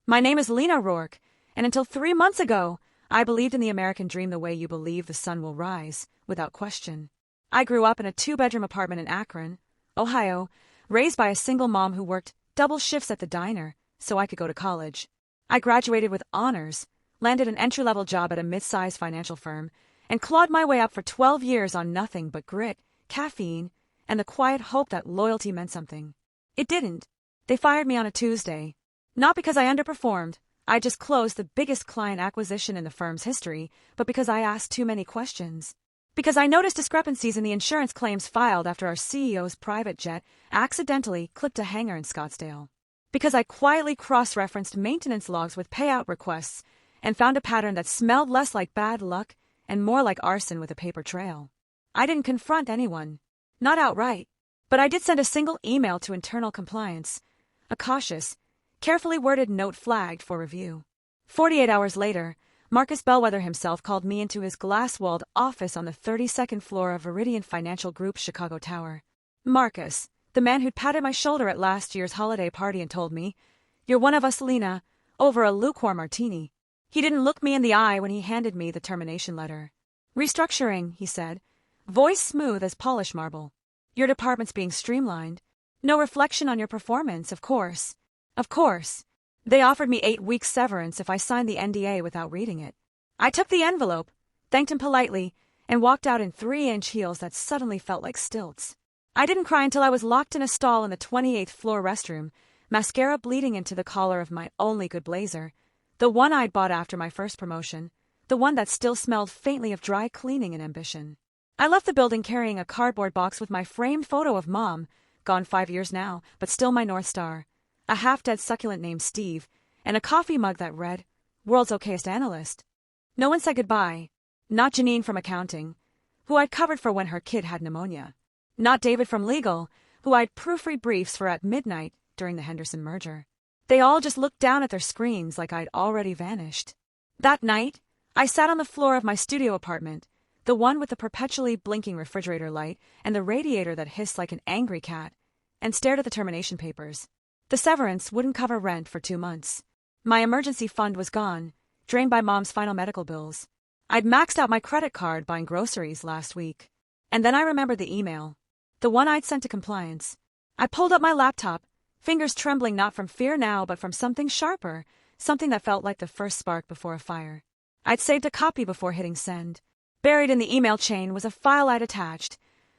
My name is Lena Rourke, and until 3 months ago, I believed in the American dream the way you believe the sun will rise, without question. I grew up in a 2-bedroom apartment in Akron, Ohio, raised by a single mom who worked double shifts at the diner so I could go to college. I graduated with honors, landed an entry-level job at a mid-sized financial firm, and clawed my way up for 12 years on nothing but grit, caffeine, and the quiet hope that loyalty meant something. It didn't. They fired me on a Tuesday. Not because I underperformed. I just closed the biggest client acquisition in the firm's history, but because I asked too many questions. Because I noticed discrepancies in the insurance claims filed after our CEO's private jet accidentally clipped a hangar in Scottsdale. Because I quietly cross-referenced maintenance logs with payout requests and found a pattern that smelled less like bad luck and more like arson with a paper trail. I didn't confront anyone. Not outright. But I did send a single email to internal compliance. A cautious, carefully worded note flagged for review. 48 hours later, Marcus Bellwether himself called me into his glass-walled office on the 32nd floor of Viridian Financial Group's Chicago Tower. Marcus, the man who'd patted my shoulder at last year's holiday party and told me, "You're one of us, Lena," over a lukewarm martini. He didn't look me in the eye when he handed me the termination letter. "Restructuring," he said, voice smooth as polished marble. "Your department's being streamlined. No reflection on your performance, of course. Of course." They offered me 8 weeks severance if I signed the NDA without reading it. I took the envelope, thanked him politely, and walked out in 3-inch heels that suddenly felt like stilts. I didn't cry until I was locked in a stall in the 28th floor restroom, mascara bleeding into the collar of my only good blazer, the one I'd bought after my first promotion, the one that still smelled faintly of dry cleaning and ambition. I left the building carrying a cardboard box with my framed photo of Mom, gone 5 years now, but still my North Star, a half-dead succulent named Steve, and a coffee mug that read, "World's Okayest Analyst." No one said goodbye. Not Janine from accounting, who I'd covered for when her kid had pneumonia. Not David from legal, who I'd proofread briefs for at midnight during the Henderson merger. They all just looked down at their screens like I'd already vanished. That night, I sat on the floor of my studio apartment, the one with the perpetually blinking refrigerator light and the radiator that hissed like an angry cat, and stared at the termination papers. The severance wouldn't cover rent for 2 months. My emergency fund was gone, drained by Mom's final medical bills. I'd maxed out my credit card buying groceries last week. And then I remembered the email, the one I'd sent to compliance. I pulled up my laptop, fingers trembling not from fear now but from something sharper, something that felt like the first spark before a fire. I'd saved a copy before hitting send. Buried in the email chain was a file I'd attached,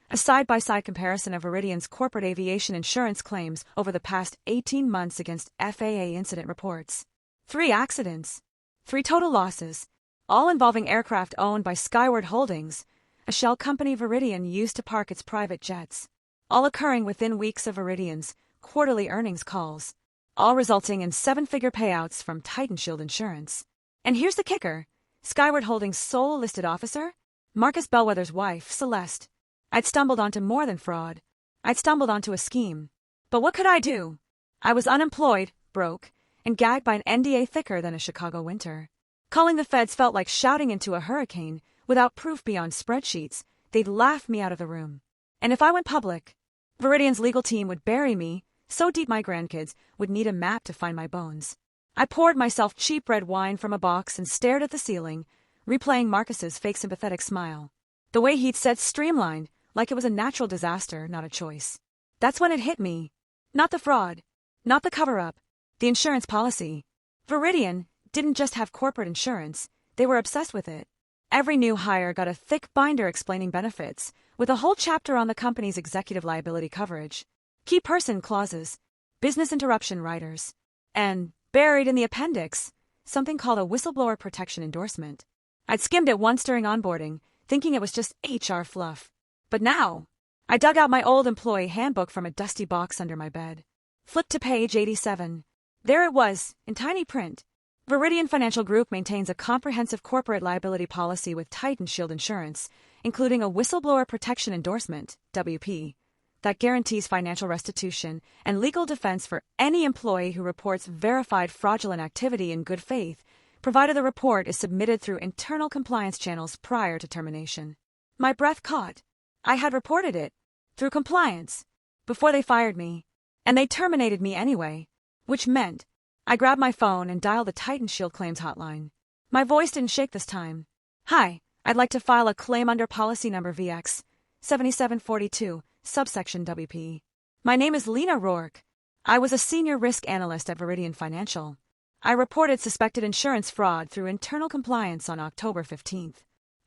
a side-by-side comparison of Viridian's corporate aviation insurance claims over the past 18 months against FAA incident reports. 3 accidents. 3 total losses, all involving aircraft owned by Skyward Holdings, a shell company Viridian used to park its private jets. All occurring within weeks of Viridian's quarterly earnings calls, all resulting in 7-figure payouts from Titan Shield Insurance. And here's the kicker. Skyward Holdings' sole listed officer? Marcus Bellwether's wife, Celeste. I'd stumbled onto more than fraud. I'd stumbled onto a scheme. But what could I do? I was unemployed, broke, and gagged by an NDA thicker than a Chicago winter. Calling the feds felt like shouting into a hurricane. Without proof beyond spreadsheets, they'd laugh me out of the room. And if I went public, Viridian's legal team would bury me, so deep my grandkids would need a map to find my bones. I poured myself cheap red wine from a box and stared at the ceiling, replaying Marcus's fake sympathetic smile. The way he'd said streamlined, like it was a natural disaster, not a choice. That's when it hit me. Not the fraud. Not the cover-up. The insurance policy. Viridian didn't just have corporate insurance, they were obsessed with it. Every new hire got a thick binder explaining benefits, with a whole chapter on the company's executive liability coverage, key person clauses, business interruption riders, and, buried in the appendix, something called a whistleblower protection endorsement. I'd skimmed it once during onboarding, thinking it was just HR fluff. But now, I dug out my old employee handbook from a dusty box under my bed. Flipped to page 87. There it was, in tiny print. Viridian Financial Group maintains a comprehensive corporate liability policy with Titan Shield Insurance, including a whistleblower protection endorsement, WP, that guarantees financial restitution and legal defense for any employee who reports verified fraudulent activity in good faith, provided the report is submitted through internal compliance channels prior to termination. My breath caught. I had reported it, through compliance, before they fired me, and they terminated me anyway, which meant I grabbed my phone and dialed the Titan Shield Claims hotline. My voice didn't shake this time. Hi, I'd like to file a claim under policy number VX 7742, subsection WP. My name is Lena Rourke. I was a senior risk analyst at Viridian Financial. I reported suspected insurance fraud through internal compliance on October 15th.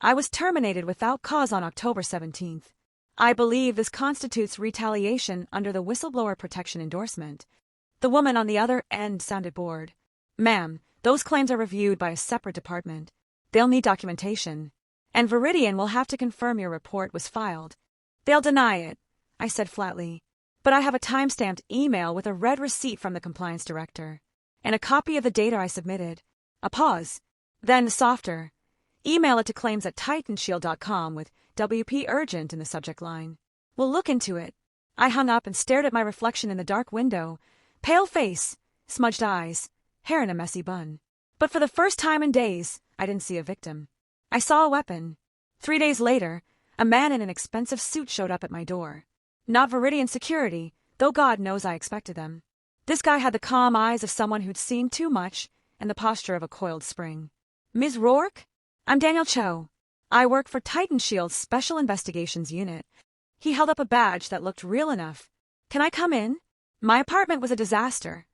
I was terminated without cause on October 17th. I believe this constitutes retaliation under the whistleblower protection endorsement. The woman on the other end sounded bored. Ma'am, those claims are reviewed by a separate department. They'll need documentation. And Viridian will have to confirm your report was filed. They'll deny it, I said flatly. But I have a time-stamped email with a red receipt from the compliance director. And a copy of the data I submitted. A pause. Then, softer. Email it to claims@titanshield.com with WP Urgent in the subject line. We'll look into it. I hung up and stared at my reflection in the dark window. Pale face, smudged eyes, hair in a messy bun. But for the first time in days, I didn't see a victim. I saw a weapon. 3 days later, a man in an expensive suit showed up at my door. Not Viridian security, though God knows I expected them. This guy had the calm eyes of someone who'd seen too much and the posture of a coiled spring. Ms. Rourke? I'm Daniel Cho. I work for Titan Shield's Special Investigations Unit. He held up a badge that looked real enough. Can I come in? My apartment was a disaster.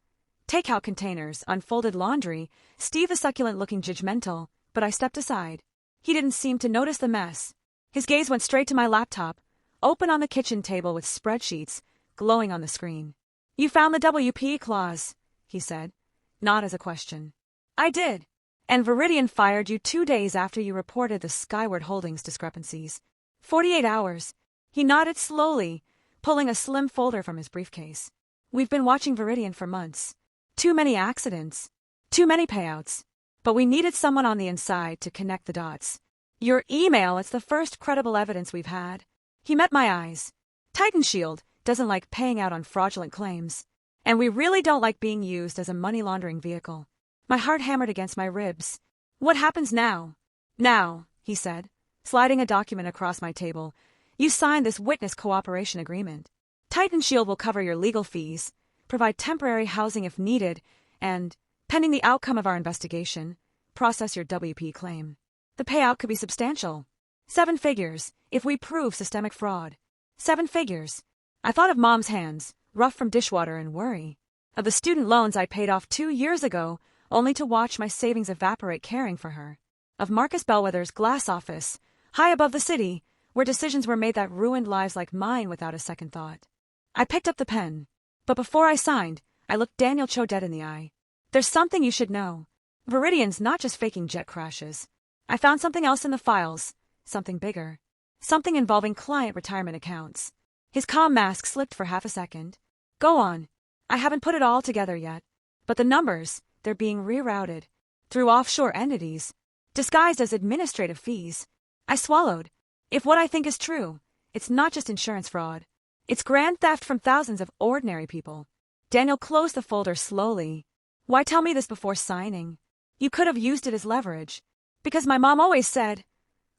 Takeout containers, unfolded laundry, Steve the Succulent looking judgmental, but I stepped aside. He didn't seem to notice the mess. His gaze went straight to my laptop, open on the kitchen table with spreadsheets glowing on the screen. You found the WP clause, he said, not as a question. I did. And Viridian fired you 2 days after you reported the Skyward Holdings discrepancies. 48 hours. He nodded slowly, pulling a slim folder from his briefcase. We've been watching Viridian for months. Too many accidents. Too many payouts. But we needed someone on the inside to connect the dots. Your email, it's the first credible evidence we've had. He met my eyes. Titan Shield doesn't like paying out on fraudulent claims. And we really don't like being used as a money laundering vehicle. My heart hammered against my ribs. What happens now? Now, he said, sliding a document across my table. You signed this witness cooperation agreement. Titan Shield will cover your legal fees, provide temporary housing if needed, and, pending the outcome of our investigation, process your WP claim. The payout could be substantial. 7 figures, if we prove systemic fraud. 7 figures. I thought of Mom's hands, rough from dishwater and worry. Of the student loans I paid off 2 years ago, only to watch my savings evaporate caring for her. Of Marcus Bellwether's glass office, high above the city, where decisions were made that ruined lives like mine without a second thought. I picked up the pen. But before I signed, I looked Daniel Cho dead in the eye. There's something you should know. Viridian's not just faking jet crashes. I found something else in the files, something bigger. Something involving client retirement accounts. His calm mask slipped for half a second. Go on. I haven't put it all together yet. But the numbers, they're being rerouted. Through offshore entities. Disguised as administrative fees. I swallowed. If what I think is true, it's not just insurance fraud. It's grand theft from thousands of ordinary people. Daniel closed the folder slowly. Why tell me this before signing? You could have used it as leverage. Because my mom always said,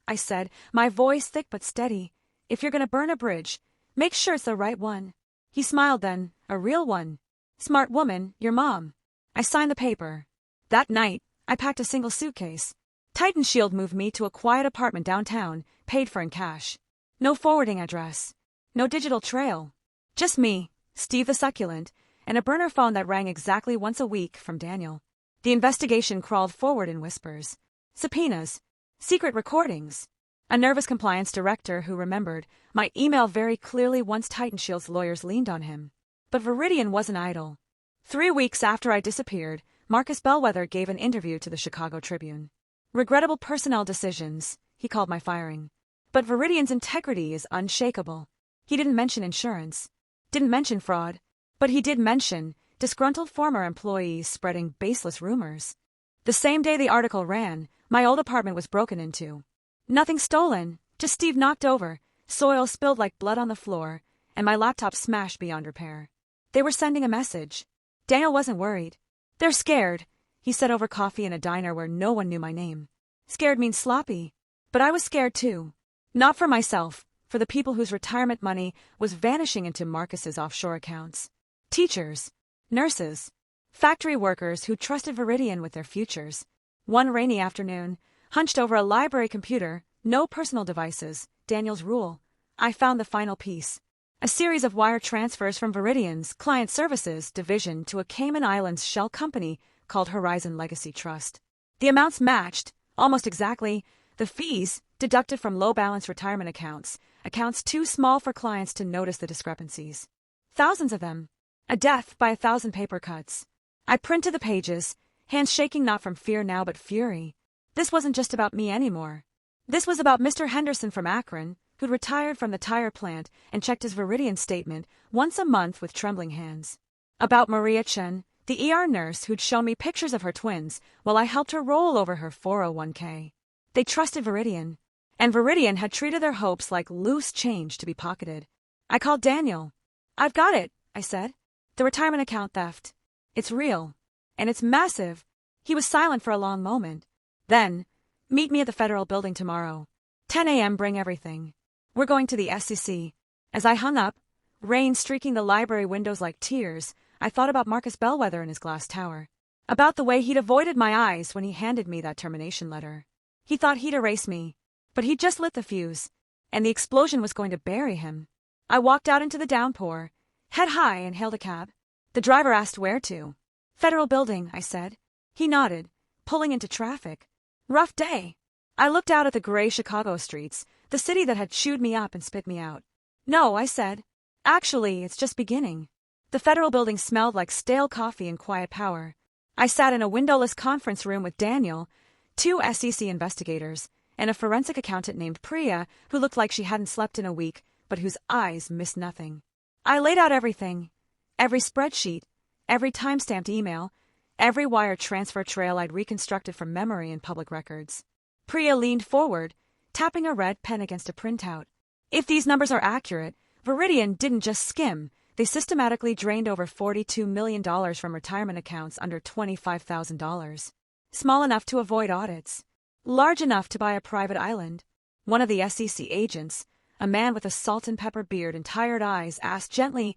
I said, my voice thick but steady, if you're gonna burn a bridge, make sure it's the right one. He smiled then, a real one. Smart woman, your mom. I signed the paper. That night, I packed a single suitcase. Titan Shield moved me to a quiet apartment downtown, paid for in cash. No forwarding address. No digital trail. Just me, Steve the Succulent, and a burner phone that rang exactly once a week from Daniel. The investigation crawled forward in whispers. Subpoenas. Secret recordings. A nervous compliance director who remembered my email very clearly once Titan Shield's lawyers leaned on him. But Viridian wasn't idle. 3 weeks after I disappeared, Marcus Bellwether gave an interview to the Chicago Tribune. Regrettable personnel decisions, he called my firing. But Viridian's integrity is unshakable. He didn't mention insurance, didn't mention fraud, but he did mention disgruntled former employees spreading baseless rumors. The same day the article ran, my old apartment was broken into. Nothing stolen, just Steve knocked over, soil spilled like blood on the floor, and my laptop smashed beyond repair. They were sending a message. Daniel wasn't worried. They're scared, he said over coffee in a diner where no one knew my name. Scared means sloppy. But I was scared too. Not for myself. For the people whose retirement money was vanishing into Marcus's offshore accounts. Teachers, nurses, Factory workers who trusted Viridian with their futures. One rainy afternoon, hunched over a library computer, no personal devices, Daniel's rule, I found the final piece. A series of wire transfers from Viridian's client services division to a Cayman Islands shell company called Horizon Legacy Trust. The amounts matched, almost exactly, the fees deducted from low-balance retirement accounts too small for clients to notice the discrepancies. Thousands of them. A death by 1,000 paper cuts. I printed the pages, hands shaking not from fear now but fury. This wasn't just about me anymore. This was about Mr. Henderson from Akron, who'd retired from the tire plant and checked his Viridian statement once a month with trembling hands. About Maria Chen, the ER nurse who'd shown me pictures of her twins while I helped her roll over her 401k. They trusted Viridian, and Viridian had treated their hopes like loose change to be pocketed. I called Daniel. "I've got it," I said. "The retirement account theft. It's real. And it's massive." He was silent for a long moment. Then, "Meet me at the Federal Building tomorrow. 10 a.m. Bring everything. We're going to the SEC." As I hung up, rain streaking the library windows like tears, I thought about Marcus Bellwether and his glass tower. About the way he'd avoided my eyes when he handed me that termination letter. He thought he'd erase me, but he'd just lit the fuse, and the explosion was going to bury him. I walked out into the downpour, head high, and hailed a cab. The driver asked where to. "Federal Building," I said. He nodded, pulling into traffic. Rough day. I looked out at the gray Chicago streets, the city that had chewed me up and spit me out. "No," I said. "Actually, it's just beginning." The Federal Building smelled like stale coffee and quiet power. I sat in a windowless conference room with Daniel, 2 SEC investigators, and a forensic accountant named Priya who looked like she hadn't slept in a week, but whose eyes missed nothing. I laid out everything. Every spreadsheet, every time-stamped email, every wire transfer trail I'd reconstructed from memory and public records. Priya leaned forward, tapping a red pen against a printout. "If these numbers are accurate, Viridian didn't just skim. They systematically drained over $42 million from retirement accounts under $25,000. Small enough to avoid audits. Large enough to buy a private island." One of the SEC agents, a man with a salt and pepper beard and tired eyes, asked gently,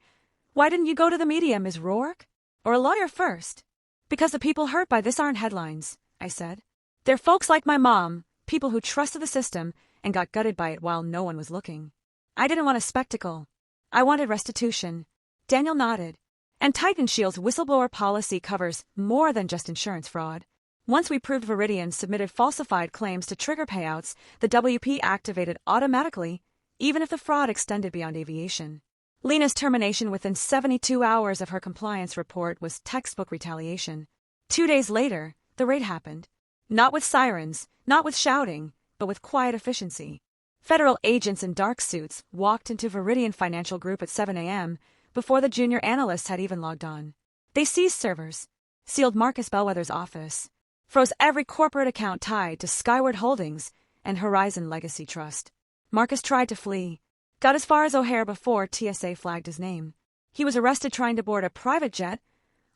"Why didn't you go to the media, Ms. Rourke? Or a lawyer first?" "Because the people hurt by this aren't headlines," I said. "They're folks like my mom, people who trusted the system and got gutted by it while no one was looking. I didn't want a spectacle. I wanted restitution." Daniel nodded. "And Titan Shield's whistleblower policy covers more than just insurance fraud. Once we proved Viridian submitted falsified claims to trigger payouts, the WP activated automatically, even if the fraud extended beyond aviation. Lena's termination within 72 hours of her compliance report was textbook retaliation. 2 days later, the raid happened. Not with sirens, not with shouting, but with quiet efficiency. Federal agents in dark suits walked into Viridian Financial Group at 7 a.m. before the junior analysts had even logged on. They seized servers, sealed Marcus Bellwether's office, froze every corporate account tied to Skyward Holdings and Horizon Legacy Trust. Marcus tried to flee, got as far as O'Hare before TSA flagged his name. He was arrested trying to board a private jet,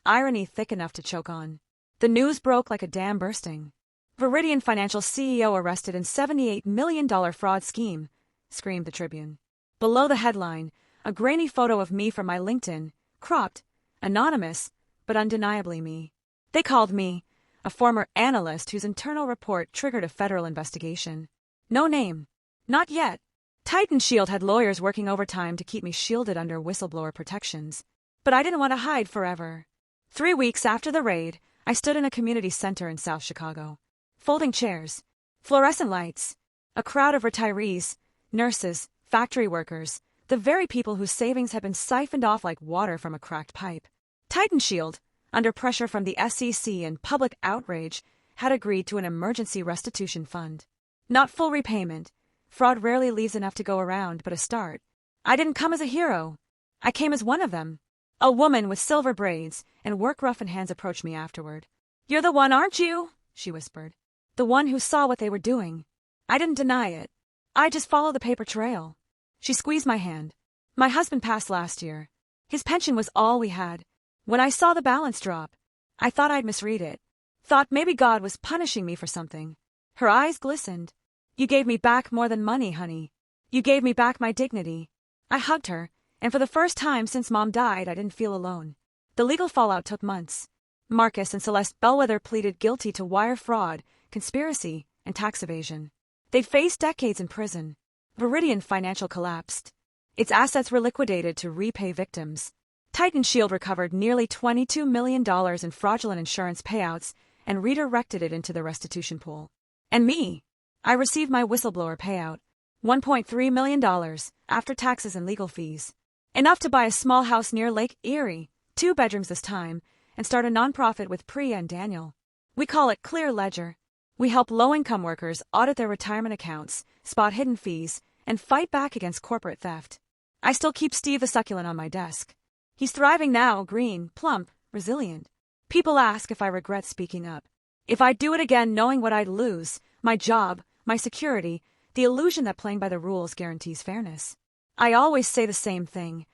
irony thick enough to choke on. The news broke like a dam bursting. "Viridian Financial CEO arrested in $78 million fraud scheme," screamed the Tribune. Below the headline, a grainy photo of me from my LinkedIn, cropped, anonymous, but undeniably me. They called me a former analyst whose internal report triggered a federal investigation. No name. Not yet. Titan Shield had lawyers working overtime to keep me shielded under whistleblower protections. But I didn't want to hide forever. 3 weeks after the raid, I stood in a community center in South Chicago. Folding chairs, fluorescent lights, a crowd of retirees, nurses, factory workers, the very people whose savings had been siphoned off like water from a cracked pipe. Titan Shield, under pressure from the SEC and public outrage, had agreed to an emergency restitution fund. Not full repayment. Fraud rarely leaves enough to go around, but a start. I didn't come as a hero. I came as one of them. A woman with silver braids and work-roughened hands approached me afterward. "You're the one, aren't you?" she whispered. "The one who saw what they were doing." I didn't deny it. I just followed the paper trail. She squeezed my hand. "My husband passed last year. His pension was all we had. When I saw the balance drop, I thought I'd misread it. Thought maybe God was punishing me for something." Her eyes glistened. "You gave me back more than money, honey. You gave me back my dignity." I hugged her, and for the first time since Mom died, I didn't feel alone. The legal fallout took months. Marcus and Celeste Bellwether pleaded guilty to wire fraud, conspiracy, and tax evasion. They faced decades in prison. Viridian Financial collapsed. Its assets were liquidated to repay victims. Titan Shield recovered nearly $22 million in fraudulent insurance payouts and redirected it into the restitution pool. And me, I received my whistleblower payout, $1.3 million, after taxes and legal fees. Enough to buy a small house near Lake Erie, 2 bedrooms this time, and start a nonprofit with Priya and Daniel. We call it Clear Ledger. We help low-income workers audit their retirement accounts, spot hidden fees, and fight back against corporate theft. I still keep Steve the succulent on my desk. He's thriving now, green, plump, resilient. People ask if I regret speaking up. If I'd do it again knowing what I'd lose, my job, my security, the illusion that playing by the rules guarantees fairness. I always say the same thing.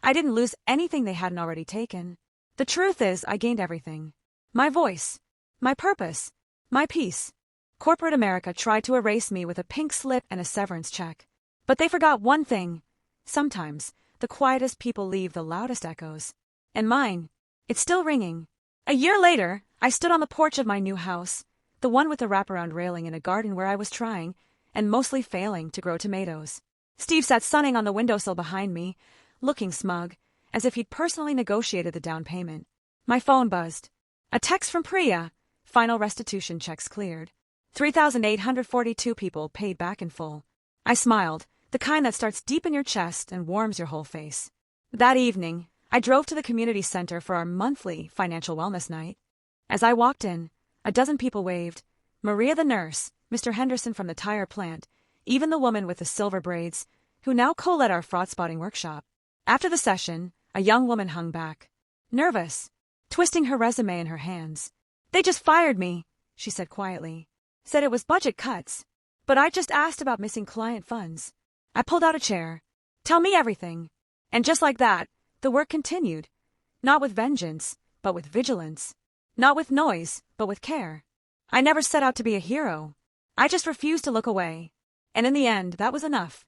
I didn't lose anything they hadn't already taken. The truth is, I gained everything. My voice, my purpose, my peace. Corporate America tried to erase me with a pink slip and a severance check. But they forgot one thing. Sometimes, the quietest people leave the loudest echoes. And mine, it's still ringing. A year later, I stood on the porch of my new house, the one with the wraparound railing in a garden where I was trying, and mostly failing, to grow tomatoes. Steve sat sunning on the windowsill behind me, looking smug, as if he'd personally negotiated the down payment. My phone buzzed. A text from Priya. Final restitution checks cleared. 3,842 people paid back in full. I smiled, the kind that starts deep in your chest and warms your whole face. That evening, I drove to the community center for our monthly financial wellness night. As I walked in, a dozen people waved. Maria the nurse, Mr. Henderson from the tire plant, even the woman with the silver braids, who now co-led our fraud-spotting workshop. After the session, a young woman hung back, nervous, twisting her resume in her hands. "They just fired me," she said quietly. "Said it was budget cuts. But I just asked about missing client funds." I pulled out a chair. "Tell me everything." And just like that, the work continued. Not with vengeance, but with vigilance. Not with noise, but with care. I never set out to be a hero. I just refused to look away. And in the end, that was enough.